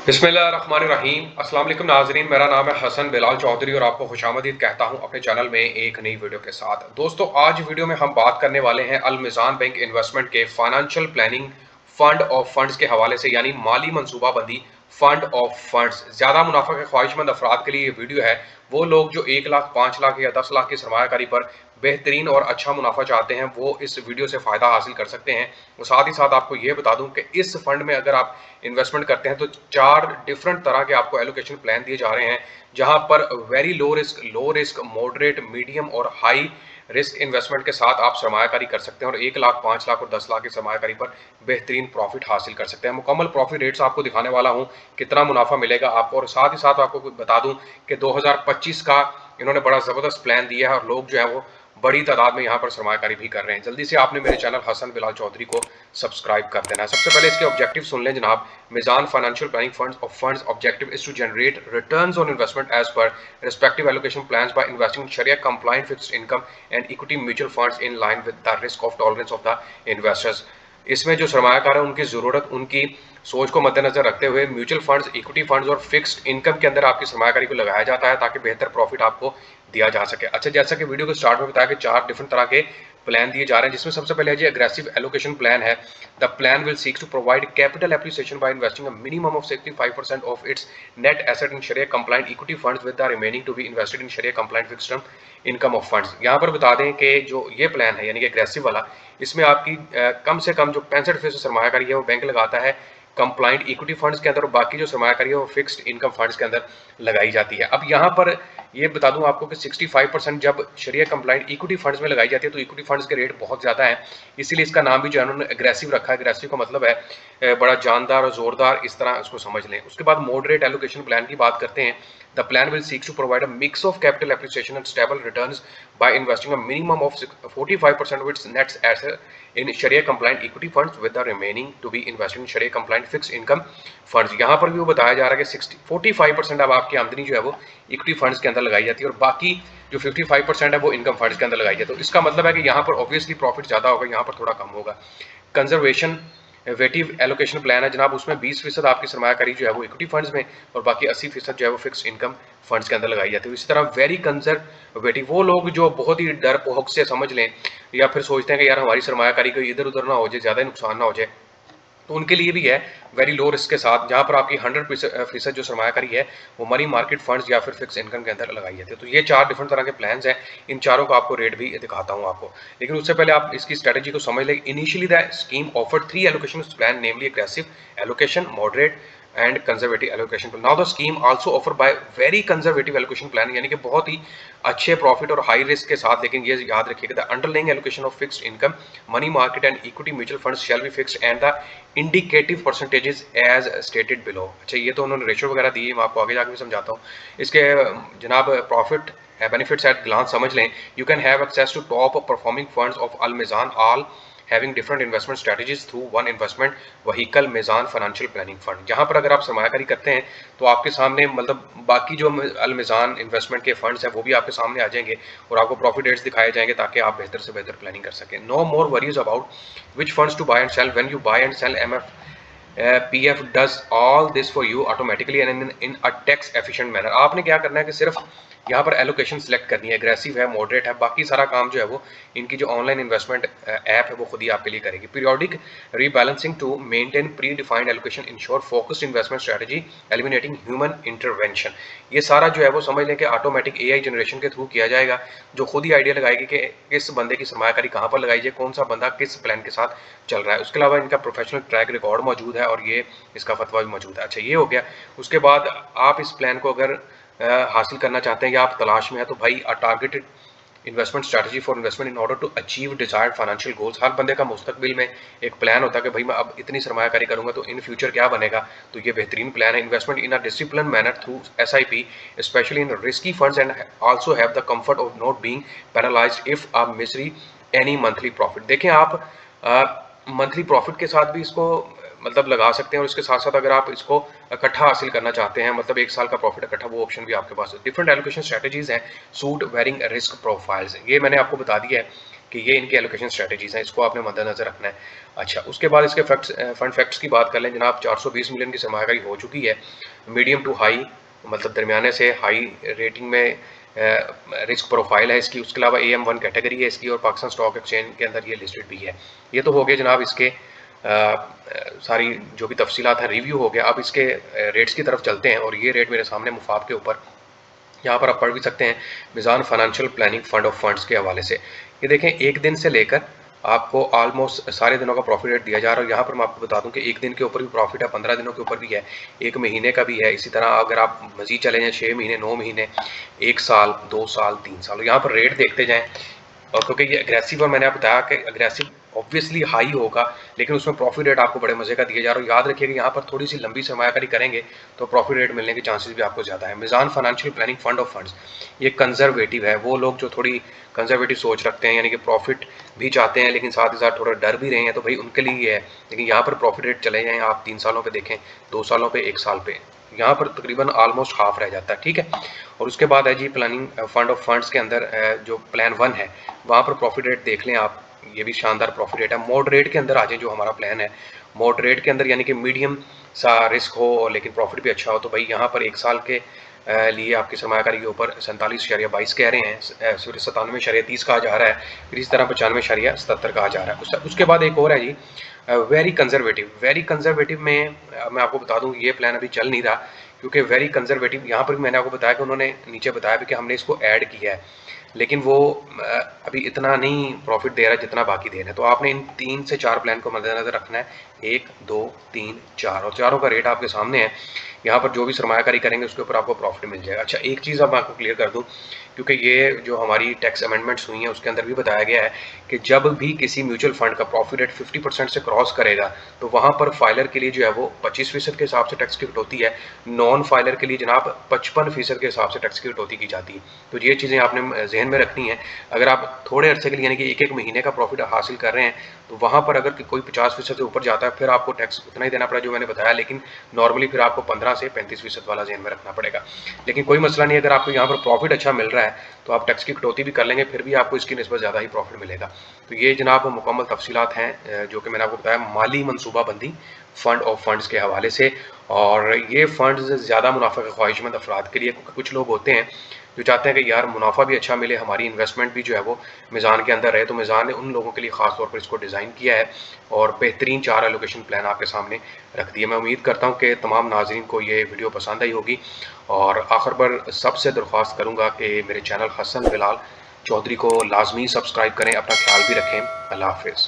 बिस्मिल्लाहिर्रहमानिर्रहीम। अस्सलाम वालेकुम नाज़रीन, मेरा नाम है हसन बिलाल चौधरी और आपको खुशामदीद कहता हूं अपने चैनल में एक नई वीडियो के साथ। दोस्तों, आज वीडियो में हम बात करने वाले हैं अल मिज़ान बैंक इन्वेस्टमेंट के financial planning fund of funds के हवाले से, यानी माली मनसूबाबंदी फंड ऑफ फंड्स। ज़्यादा मुनाफा के ख्वाहिशमंद अफराद के लिए ये वीडियो है। वो लोग जो 1 लाख, 5 लाख या 10 लाख की सरमायाकारी पर बेहतरीन और अच्छा मुनाफा चाहते हैं, वो इस वीडियो से फ़ायदा हासिल कर सकते हैं। और साथ ही साथ आपको ये बता दूं कि इस फंड में अगर आप इन्वेस्टमेंट करते हैं तो 4 डिफरेंट तरह के आपको एलोकेशन प्लान दिए जा रहे हैं, जहां पर very low risk, moderate, medium और हाई रिस्क इन्वेस्टमेंट के साथ आप सरमायाकारी कर सकते हैं और 1 लाख, 5 लाख और 10 लाख की सरमायाकारी पर बेहतरीन प्रॉफिट हासिल कर सकते हैं। मुकम्मल प्रॉफिट रेट्स आपको दिखाने वाला हूं, कितना मुनाफा मिलेगा आपको, और साथ ही साथ आपको बता दूं कि 2025 का इन्होंने बड़ा जबरदस्त प्लान दिया है और लोग जो है वो बड़ी तादाद में यहाँ पर सरमायाकारी भी कर रहे हैं। जल्दी से आपने मेरे चैनल हसन बिलाल चौधरी को सब्सक्राइब कर देना है। सबसे पहले इसके ऑब्जेक्टिव सुन लें जनाब। Meezan financial planning funds objective is to generate returns on investment as per respective allocation plans by investing in Shariah compliant fixed income and equity mutual funds in line with the risk of tolerance of the investors. इसमें जो सरमायाकार है उनकी जरूरत, उनकी सोच को मद्देनजर रखते हुए म्यूचुअल फंड्स, इक्विटी फंड्स और फिक्स्ड इनकम के अंदर आपकी सरमायाकारी को लगाया जाता है ताकि बेहतर प्रॉफिट आपको दिया जा सके। अच्छा, जैसा कि वीडियो के स्टार्ट में बताया कि 4 डिफरेंट तरह के प्लान दिए जा रहे हैं, जिसमें सबसे पहले है जी एग्रेसिव एलोकेशन प्लान है। The plan will seek to provide capital appreciation by investing a minimum of 65% of its net asset in Shariah compliant equity funds with the remaining to be invested in Shariah compliant fixed term income of funds. यहाँ पर बता दें कि जो ये plan है यानी कि एग्रेसिव वाला, इसमें आपकी कम से कम जो 65% सरमायाकारी है वो बैंक लगाता है कंप्लाइंट इक्विटी फंड्स के अंदर, और बाकी जो सरमायाकारी है वो फिक्स्ड इनकम फंड्स के अंदर लगाई जाती है। अब यहाँ पर ये बता दूं आपको कि 65% जब शरिया कंप्लाइंट इक्विटी फंड्स में लगाई जाती है तो इक्विटी फंड्स के रेट बहुत ज़्यादा है, इसीलिए इसका नाम भी जो है उन्होंने एग्रेसिव रखा है। एग्रेसिव का मतलब है बड़ा जानदार और जोरदार, इस तरह उसको समझ लें। उसके बाद मॉडरेट एलोकेशन प्लान की बात करते हैं। The plan will seek to provide a mix of capital appreciation and stable returns by investing a minimum of 45% of its net asset in Sharia compliant equity funds with the remaining to be invested in Sharia compliant fixed income funds। यहाँ पर भी वो बताया जा रहा है कि 45% अब आपकी आमदनी जो है वो इक्विटी फंड्स के अंदर लगाई जाती है और बाकी जो 55% है वो इनकम फंड्स के अंदर लगाई जाती है। तो इसका मतलब है कि यहाँ पर ऑब्वियसली प्रॉफिट ज़्यादा होगा, यहाँ पर थोड़ा कम होगा। कंजर्वेशन वेटिव एलोकेशन प्लान है जनाब, उसमें 20% आपकी सरमायाकारी जो है वो इक्विटी फंड्स में और बाकी 80% जो है वो फिक्स इनकम फंड्स के अंदर लगाई जाती है। इसी तरह वेरी कंजर्वेटिव, वो लोग जो बहुत ही डर पोहक से समझ लें या फिर सोचते हैं कि यार हमारी सरमायाकारी कोई इधर उधर ना हो जाए, ज़्यादा नुकसान ना हो जाए, तो उनके लिए भी है वेरी लो रिस्क के साथ, जहां पर आपकी 100% जो सरमायाकारी है वो मनी मार्केट फंड्स या फिर फिक्स इनकम के अंदर लगाई जाती है। तो ये 4 डिफरेंट तरह के प्लान्स हैं, इन चारों का आपको रेट भी दिखाता हूं आपको, लेकिन उससे पहले आप इसकी स्ट्रेटेजी को समझ लें। Initially the scheme offered 3 allocation plan, namely aggressive allocation, moderate and conservative allocation plan. Now the scheme also offer by very conservative allocation plan, यानी कि बहुत ही अच्छे प्रॉफिट और हाई रिस्क के साथ, लेकिन ये याद रखिएगा the underlying allocation of fixed income, money market and equity mutual funds shall be fixed and the indicative percentages as stated below. अच्छा, ये तो उन्होंने रेशो वगैरह दी है, मैं आपको आगे जाकर भी समझाता हूँ। इसके जनाब प्रॉफिट बेनिफिट्स एट ग्लांस समझ लें। You can have access to top performing funds of Al Meezan, all having different investment strategies through one investment vehicle Meezan financial planning fund. जहां पर अगर आप सरमायाकारी करते हैं तो आपके सामने मतलब बाकी जो अल मिजान इन्वेस्टमेंट के फंड्स हैं वो भी आपके सामने आ जाएंगे और आपको प्रॉफिट रेट्स दिखाए जाएंगे ताकि आप बेहतर से बेहतर प्लानिंग कर सकें। No more worries about which funds to buy and sell when you buy and sell MF PF does all this for you automatically and in a tax efficient manner। आपने क्या करना है कि सिर्फ यहाँ पर एलोकेशन सिलेक्ट करनी है, एग्रेसिव है, मॉडरेट है, बाकी सारा काम जो है वो इनकी जो ऑनलाइन इन्वेस्टमेंट ऐप है वो खुद ही आपके लिए करेगी। Periodic rebalancing to maintain predefined allocation ensure focused investment strategy eliminating human intervention. ये सारा जो है वो समझ लें कि ऑटोमेटिक AI जनरेशन के थ्रू किया जाएगा, जो खुद ही आइडिया लगाएगी कि किस बंदे की सरमायाकारी कहाँ पर लगाई जाए, कौन सा बंदा किस प्लान के साथ चल रहा है। उसके अलावा इनका प्रोफेशनल ट्रैक रिकॉर्ड मौजूद है और ये इसका फतवा भी मौजूद है। अच्छा, ये हो गया। उसके बाद आप इस प्लान को अगर हासिल करना चाहते हैं या आप तलाश में है तो भाई targeted investment strategy for investment in order to achieve desired financial goals. हर बंदे का मुस्तकबिल में एक प्लान होता है कि भाई मैं अब इतनी सरमायाकारी करूंगा तो इन फ्यूचर क्या बनेगा, तो ये बेहतरीन प्लान है। Investment in a discipline manner through SIP specially in risky funds and also have the comfort of not being paralysed if a Misri any monthly profit. देखें, आप मंथली प्रॉफिट के साथ भी इसको मतलब लगा सकते हैं और इसके साथ साथ अगर आप इसको इकट्ठा हासिल करना चाहते हैं, मतलब 1 साल का प्रॉफिट इकट्ठा, वो ऑप्शन भी आपके पास है। डिफरेंट एलोकेशन स्ट्रेटजीज हैं सूट वेरिंग रिस्क प्रोफाइल्स, ये मैंने आपको बता दिया है कि ये इनकी एलोकेशन स्ट्रेटजीज हैं, इसको आपने मद्देनजर रखना है। अच्छा, उसके बाद इसके फंड फैक्ट्स की बात कर लें जनाब। 420 मिलियन की सरमायाकारी हो चुकी है, मीडियम टू हाई मतलब दरमियाने से हाई रेटिंग में रिस्क प्रोफाइल है इसकी। उसके अलावा AM1 कैटेगरी है इसकी और पाकिस्तान स्टॉक एक्सचेंज के अंदर ये लिस्टेड भी है। ये तो हो गए जनाब इसके सारी जो भी तफसीलात है, रिव्यू हो गया। अब इसके रेट्स की तरफ चलते हैं और ये रेट मेरे सामने मुफाब के ऊपर यहाँ पर आप पढ़ भी सकते हैं Meezan financial planning fund of funds के हवाले से। ये देखें, एक दिन से लेकर आपको ऑलमोस्ट सारे दिनों का प्रॉफिट रेट दिया जा रहा है। और यहाँ पर मैं आपको बता दूं कि एक दिन के ऊपर भी प्रॉफिट है, 15 दिनों के ऊपर भी है, एक महीने का भी है। इसी तरह अगर आप मजीद चले जाएँ 6 महीने, 9 महीने, 1 साल, 2 साल, 3 साल, यहाँ पर रेट देखते जाएँ। और क्योंकि ये अग्रेसिव है, मैंने आपको बताया कि अग्रेसिव ऑब्वियसली हाई होगा, लेकिन उसमें प्रॉफिट रेट आपको बड़े मजे का दिया जा रहा है। याद रखिएगा यहाँ पर थोड़ी सी लंबी सरमायाकारी करेंगे तो प्रॉफिट रेट मिलने के चांसेस भी आपको ज़्यादा है। Meezan financial planning fund of funds ये कंजर्वेटिव है। वो लोग जो थोड़ी कंजर्वेटिव सोच रखते हैं, यानी कि प्रॉफिट भी चाहते हैं लेकिन साथ ही साथ थोड़ा डर भी रहे हैं, तो भाई उनके लिए ये है। लेकिन यहाँ पर प्रॉफिट रेट चले जाएँ आप 3 सालों पर देखें, 2 सालों पर, 1 साल पे, यहाँ पर तकरीबन ऑलमोस्ट हाफ रह जाता है। ठीक है। और उसके बाद है जी प्लानिंग फंड ऑफ फंड्स के अंदर जो प्लान 1 है वहाँ पर प्रॉफिट रेट देख लें आप, ये भी शानदार प्रॉफिट रेट है। मॉडरेट के अंदर आ जाए जो हमारा प्लान है, मॉडरेट के अंदर यानी कि मीडियम सा रिस्क हो और लेकिन प्रॉफिट भी अच्छा हो, तो भाई यहाँ पर 1 साल के लिए आपकी सरमायाकारी के ऊपर 47.22 कह रहे हैं, 97.30 कहा जा रहा है, फिर इस तरह 95.77 कहा जा रहा है। उसके बाद एक और है जी वेरी कंजर्वेटिव। वेरी कंजर्वेटिव में मैं आपको बता दूं ये प्लान अभी चल नहीं रहा, क्योंकि वेरी कंजर्वेटिव यहाँ पर भी मैंने आपको बताया कि उन्होंने नीचे बताया भी कि हमने इसको ऐड किया है, लेकिन वो अभी इतना नहीं प्रॉफिट दे रहा है जितना बाकी दे रहे हैं। तो आपने इन 3 से 4 प्लान को मद्देनजर रखना है, 1, 2, 3, 4, और चारों का रेट आपके सामने है। यहाँ पर जो भी सरमायाकारी करेंगे उसके ऊपर आपको प्रॉफिट मिल जाएगा। अच्छा, एक चीज़ अब मैं आपको क्लियर कर दूँ, क्योंकि ये जो हमारी टैक्स अमेंडमेंट्स हुई हैं उसके अंदर भी बताया गया है कि जब भी किसी म्यूचुअल फंड का प्रॉफिट रेट 50% से क्रॉस करेगा तो वहाँ पर फाइलर के लिए जो है वो 25% के हिसाब से टैक्स की कटौती है, नॉन फाइलर के लिए जनाब 55% के हिसाब से टैक्स की कटौती की जाती है। तो ये चीज़ें आपने जहन में रखनी है। अगर आप थोड़े अरसे के लिए यानी कि 1-1 महीने का प्रॉफिट हासिल कर रहे हैं तो वहाँ पर अगर कोई 50% से ऊपर जाता है फिर आपको टैक्स उतना ही देना पड़ा जो मैंने बताया, लेकिन नॉर्मली फिर आपको 15 से 35% वाला जहन में रखना पड़ेगा। लेकिन कोई मसला नहीं, अगर आपको यहाँ पर प्रॉफिट अच्छा मिल रहा है तो आप टैक्स की कटौती भी कर लेंगे, फिर भी आपको इसकी निस्बत ज़्यादा ही प्रॉफिट मिलेगा। तो ये जनाब मुकम्मल तफसीलात हैं जो कि मैंने आपको बताया माली मनसूबाबंदी फंड ऑफ फंड्स के हवाले से। और ये फंड्स ज़्यादा मुनाफा के ख्वाहिशमंद अफराद के लिए, कुछ लोग होते हैं जो चाहते हैं कि यार मुनाफा भी अच्छा मिले, हमारी इन्वेस्टमेंट भी जो है वो मिज़ान के अंदर रहे, तो मिज़ान ने उन लोगों के लिए ख़ास तौर पर इसको डिज़ाइन किया है और बेहतरीन 4 एलोकेशन प्लान आपके सामने रख दिए। मैं उम्मीद करता हूँ कि तमाम नाज़रीन को ये वीडियो पसंद आई होगी। और आखिर पर सबसे दरख्वास्त करूँगा कि मेरे चैनल हसन बिलाल चौधरी को लाजमी सब्सक्राइब करें। अपना ख्याल भी रखें। अल्लाह हाफिज़।